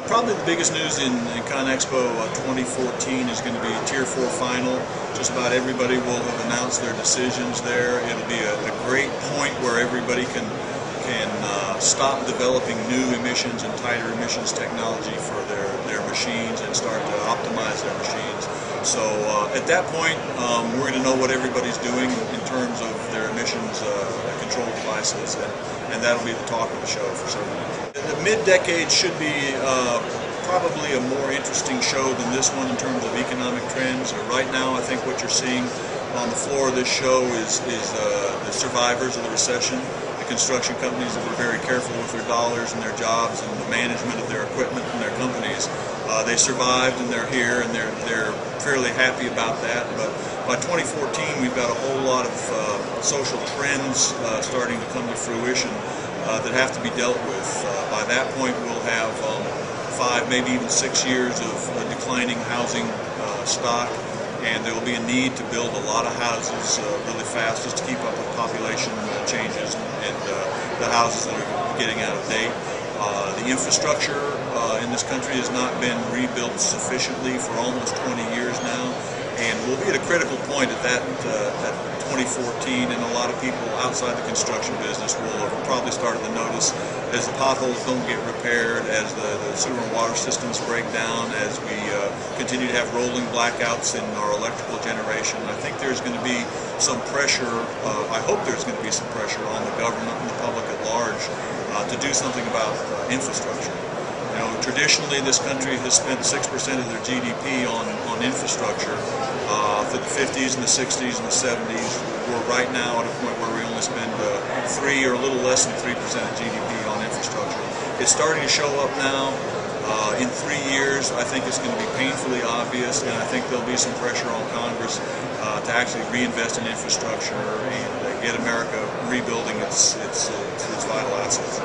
Probably the biggest news in ConExpo 2014 is going to be Tier 4 final. Just about everybody will have announced their decisions there. It'll be a great point where everybody can stop developing new emissions and tighter emissions technology for their machines and start to optimize their machines. So at that point, we're going to know what everybody's doing in terms of their emissions control devices, and that'll be the talk of the show for certain. The mid-decade should be probably a more interesting show than this one in terms of economic trends. Right now, I think what you're seeing on the floor of this show is the survivors of the recession, the construction companies that were very careful with their dollars and their jobs and the management of their equipment and their companies. They survived and they're here and they're fairly happy about that. But by 2014, we've got a whole lot of social trends starting to come to fruition that have to be dealt with. By that point, we'll have 5, maybe even 6 years of declining housing stock, and there will be a need to build a lot of houses really fast just to keep up with population changes and the houses that are getting out of date. The infrastructure in this country has not been rebuilt sufficiently for almost 20 years now, and we'll be at a critical point at that 2014, and a lot of people outside the construction business will have probably started to notice as the potholes don't get repaired, as the sewer and water systems break down, as we continue to have rolling blackouts in our electrical generation. I think there's going to be some pressure, I hope there's going to be some pressure on the government and the public at large to do something about infrastructure. You know, traditionally this country has spent 6% of their GDP on infrastructure. For the 50s and the 60s and the 70s, we're right now at a point where we only spend 3 or a little less than 3% of GDP on infrastructure. It's starting to show up now. In 3 years, I think it's going to be painfully obvious, and I think there'll be some pressure on Congress to actually reinvest in infrastructure and get America rebuilding its vital assets.